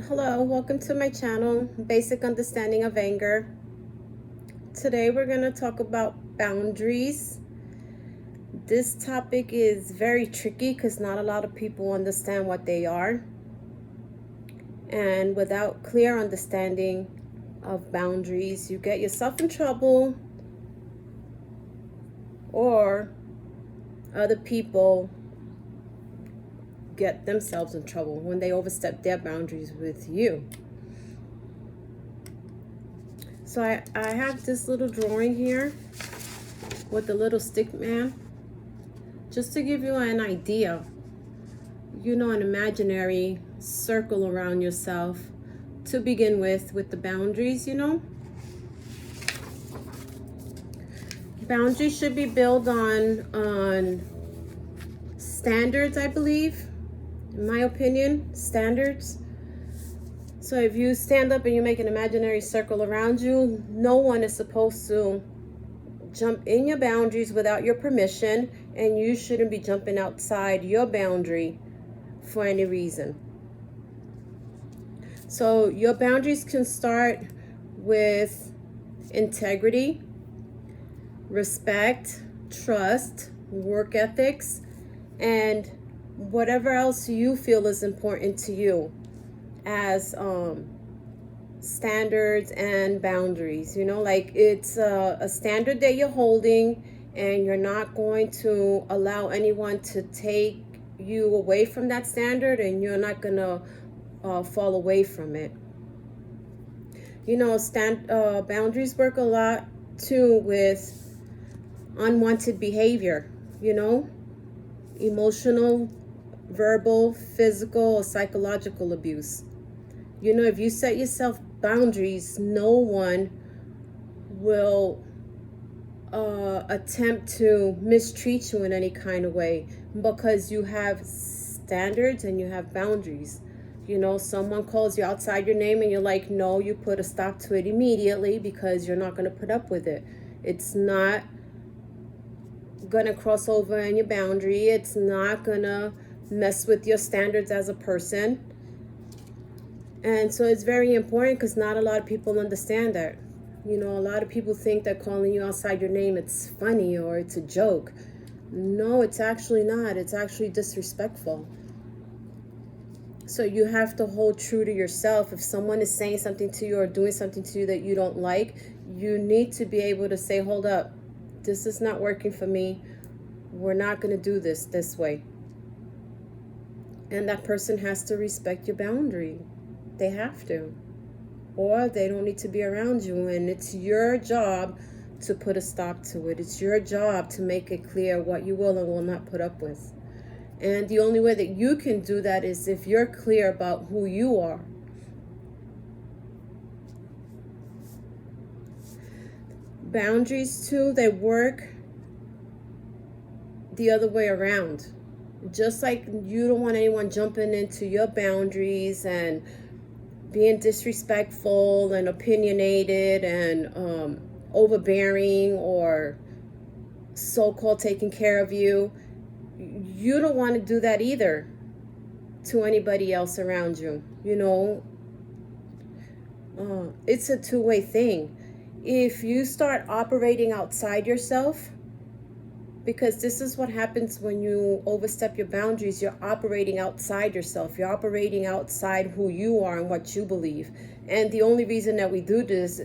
Hello, welcome to my channel, Basic Understanding of Anger. Today we're going to talk about boundaries. This topic is very tricky because not a lot of people understand what they are. And without clear understanding of boundaries, you get yourself in trouble or other people get themselves in trouble when they overstep their boundaries with you. So I have this little drawing here with the little stick man, just to give you an idea, an imaginary circle around yourself to begin with the boundaries. Boundaries should be built on standards, I believe, in my opinion, standards. So if you stand up and you make an imaginary circle around you, no one is supposed to jump in your boundaries without your permission, and you shouldn't be jumping outside your boundary for any reason. So your boundaries can start with integrity, respect, trust, work ethics, and whatever else you feel is important to you as standards and boundaries. Like it's a standard that you're holding, and you're not going to allow anyone to take you away from that standard, and you're not going to fall away from it. Boundaries work a lot too with unwanted behavior, emotional, verbal, physical, or psychological abuse. If you set yourself boundaries, no one will attempt to mistreat you in any kind of way, because you have standards and you have boundaries. Someone calls you outside your name and you're like, no, you put a stop to it immediately, because you're not going to put up with it. It's not going to cross over in your boundary. It's not going to mess with your standards as a person. And so it's very important, because not a lot of people understand that. A lot of people think that calling you outside your name, it's funny or it's a joke. No, it's actually not. It's actually disrespectful. So you have to hold true to yourself. If someone is saying something to you or doing something to you that you don't like, you need to be able to say, hold up, this is not working for me. We're not going to do this way. And that person has to respect your boundary. They have to. Or they don't need to be around you. And it's your job to put a stop to it. It's your job to make it clear what you will and will not put up with. And the only way that you can do that is if you're clear about who you are. Boundaries too, they work the other way around. Just like you don't want anyone jumping into your boundaries and being disrespectful and opinionated and overbearing or so-called taking care of you, you don't want to do that either to anybody else around you. It's a two-way thing. If you start operating outside yourself, because this is what happens when you overstep your boundaries, you're operating outside yourself. You're operating outside who you are and what you believe. And the only reason that we do this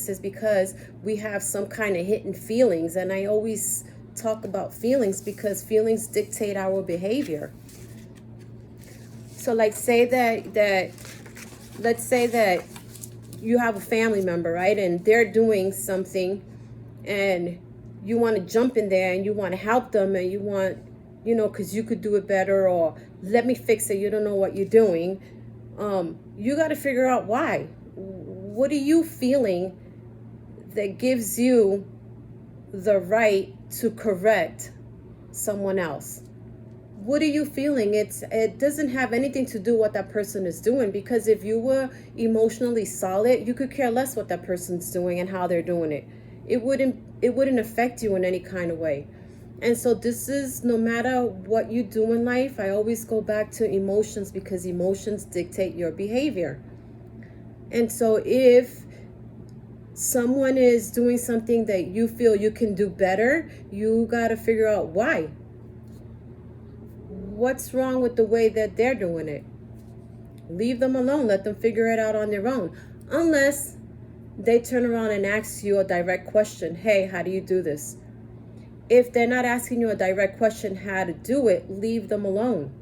is because we have some kind of hidden feelings. And I always talk about feelings because feelings dictate our behavior. So let's say that you have a family member, right? And they're doing something, and you want to jump in there and you want to help them, and you want, because you could do it better, or let me fix it. You don't know what you're doing. You got to figure out why. What are you feeling that gives you the right to correct someone else? What are you feeling? It doesn't have anything to do what that person is doing, because if you were emotionally solid, you could care less what that person's doing and how they're doing it. It wouldn't affect you in any kind of way. And so this is, no matter what you do in life, I always go back to emotions, because emotions dictate your behavior. And so if someone is doing something that you feel you can do better, you got to figure out why. What's wrong with the way that they're doing it? Leave them alone. Let them figure it out on their own. Unless they turn around and ask you a direct question. Hey, how do you do this? If they're not asking you a direct question how to do it, leave them alone.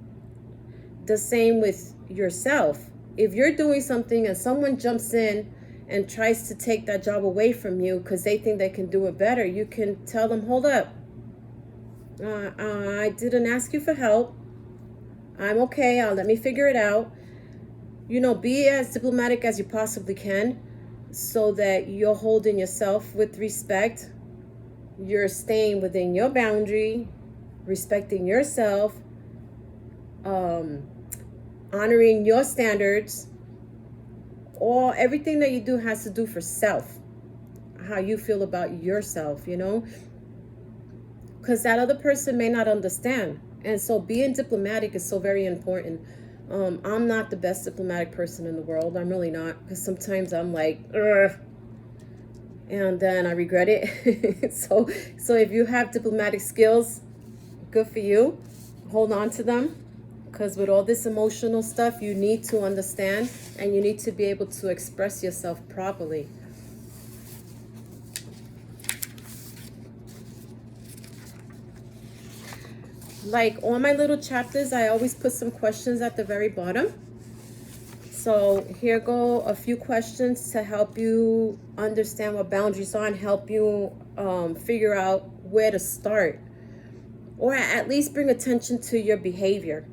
The same with yourself. If you're doing something and someone jumps in and tries to take that job away from you because they think they can do it better, you can tell them, hold up. I didn't ask you for help. I'm okay. Let me figure it out. Be as diplomatic as you possibly can, so that you're holding yourself with respect. You're staying within your boundary, respecting yourself, honoring your standards. Everything that you do has to do for self, how you feel about yourself, because that other person may not understand. And so being diplomatic is so very important. I'm not the best diplomatic person in the world. I'm really not, because sometimes I'm like, ugh, and then I regret it. So if you have diplomatic skills, good for you. Hold on to them, because with all this emotional stuff, you need to understand, and you need to be able to express yourself properly. Like all my little chapters, I always put some questions at the very bottom. So here go a few questions to help you understand what boundaries are and help you figure out where to start, or at least bring attention to your behavior.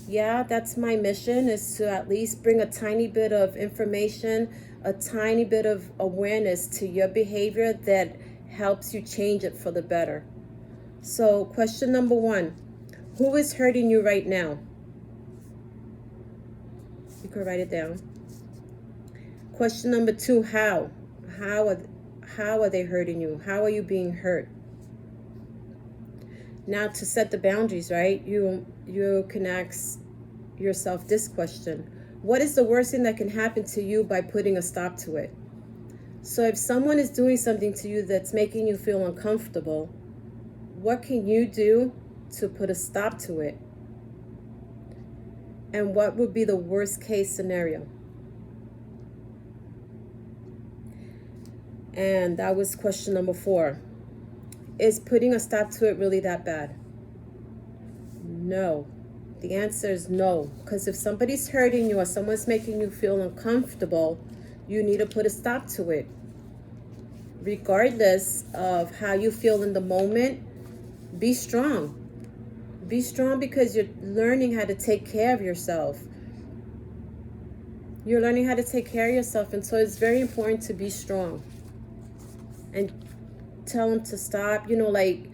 Yeah, that's my mission, is to at least bring a tiny bit of information, a tiny bit of awareness to your behavior that helps you change it for the better. So question number 1, who is hurting you right now? You can write it down. Question number 2, how? How are they hurting you? How are you being hurt? Now, to set the boundaries, right? You can ask yourself this question. What is the worst thing that can happen to you by putting a stop to it? So if someone is doing something to you that's making you feel uncomfortable, what can you do to put a stop to it? And what would be the worst case scenario? And that was question number 4. Is putting a stop to it really that bad? No. The answer is no. Because if somebody's hurting you or someone's making you feel uncomfortable, you need to put a stop to it. Regardless of how you feel in the moment, be strong. Be strong, because you're learning how to take care of yourself. You're learning how to take care of yourself. And so it's very important to be strong. And tell them to stop, like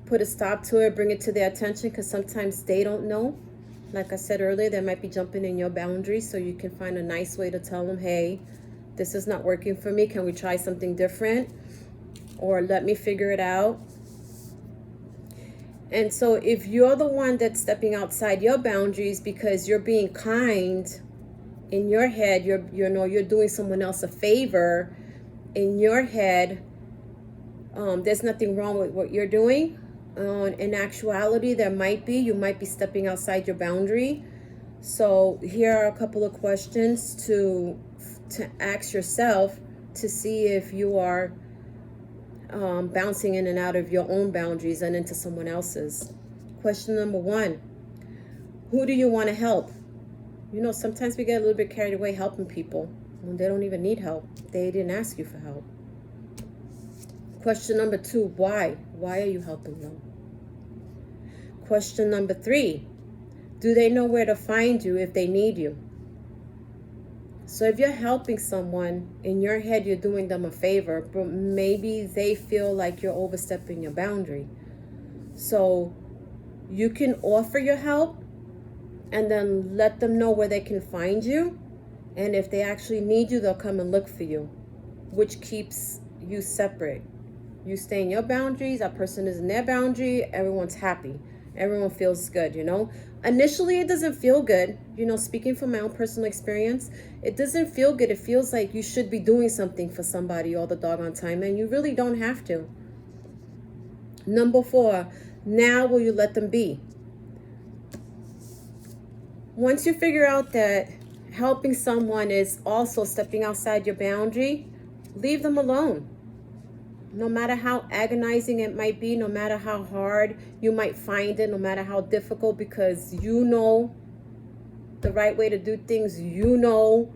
put a stop to it, bring it to their attention, because sometimes they don't know. Like I said earlier, they might be jumping in your boundaries, so you can find a nice way to tell them, hey, this is not working for me. Can we try something different? Or let me figure it out. And so if you're the one that's stepping outside your boundaries because you're being kind, in your head, you're doing someone else a favor. In your head, there's nothing wrong with what you're doing. In actuality, you might be stepping outside your boundary. So here are a couple of questions to ask yourself to see if you are bouncing in and out of your own boundaries and into someone else's. Question number 1, who do you want to help? Sometimes we get a little bit carried away helping people when they don't even need help. They didn't ask you for help. Question number 2, why? Why are you helping them? Question number 3, do they know where to find you if they need you? So if you're helping someone, in your head you're doing them a favor, but maybe they feel like you're overstepping your boundary. So you can offer your help and then let them know where they can find you. And if they actually need you, they'll come and look for you, which keeps you separate. You stay in your boundaries, that person is in their boundary, everyone's happy. Everyone feels good, you know. Initially, it doesn't feel good. You know, speaking from my own personal experience, it doesn't feel good. It feels like you should be doing something for somebody all the doggone time, and you really don't have to. Number 4, now will you let them be? Once you figure out that helping someone is also stepping outside your boundary, leave them alone. No matter how agonizing it might be, no matter how hard you might find it, no matter how difficult, because you know the right way to do things, you know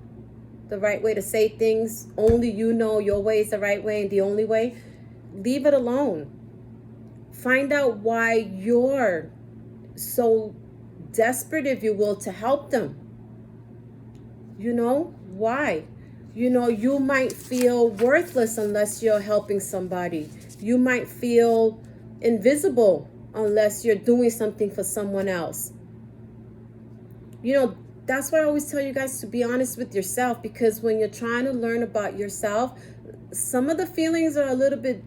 the right way to say things, only you know your way is the right way and the only way, leave it alone. Find out why you're so desperate, if you will, to help them. You know, why? You know, you might feel worthless unless you're helping somebody. You might feel invisible unless you're doing something for someone else. You know, that's why I always tell you guys to be honest with yourself, because when you're trying to learn about yourself, some of the feelings are a little bit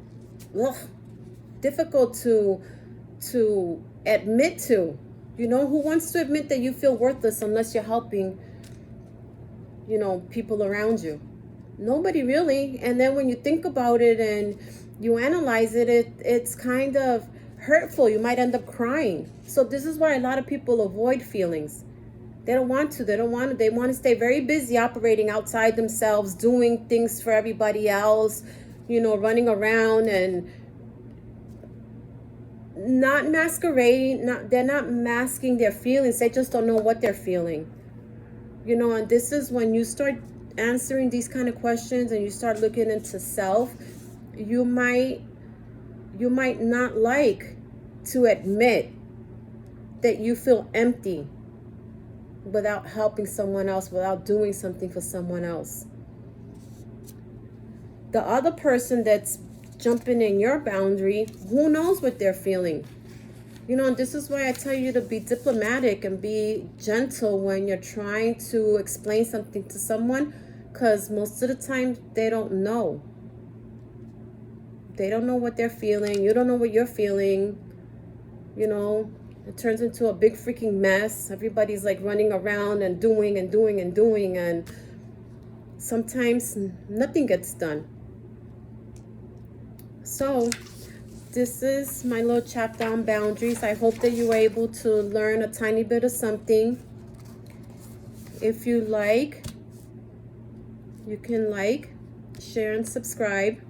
difficult to admit to. You know, who wants to admit that you feel worthless unless you're helping, you know, people around you? Nobody really. And then when you think about it and you analyze it, it's kind of hurtful. You might end up crying. So this is why a lot of people avoid feelings. They don't want to. They want to stay very busy operating outside themselves, doing things for everybody else, you know, running around and not masquerading. They're not masking their feelings. They just don't know what they're feeling. You know, and this is when you start answering these kind of questions and you start looking into self, you might not like to admit that you feel empty without helping someone else, without doing something for someone else. The other person that's jumping in your boundary, who knows what they're feeling? You know, and this is why I tell you to be diplomatic and be gentle when you're trying to explain something to someone, because most of the time they don't know. They don't know what they're feeling. You don't know what you're feeling. You know, it turns into a big freaking mess. Everybody's like running around and doing, and sometimes nothing gets done. So this is my little chapter on boundaries. I hope that you were able to learn a tiny bit of something. If you like, you can like, share, and subscribe.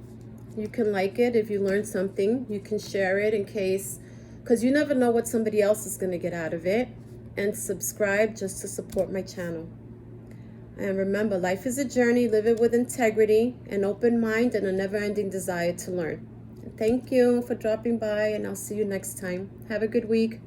You can like it if you learned something. You can share it in case, because you never know what somebody else is going to get out of it. And subscribe just to support my channel. And remember, life is a journey. Live it with integrity, an open mind, and a never-ending desire to learn. Thank you for dropping by, and I'll see you next time. Have a good week.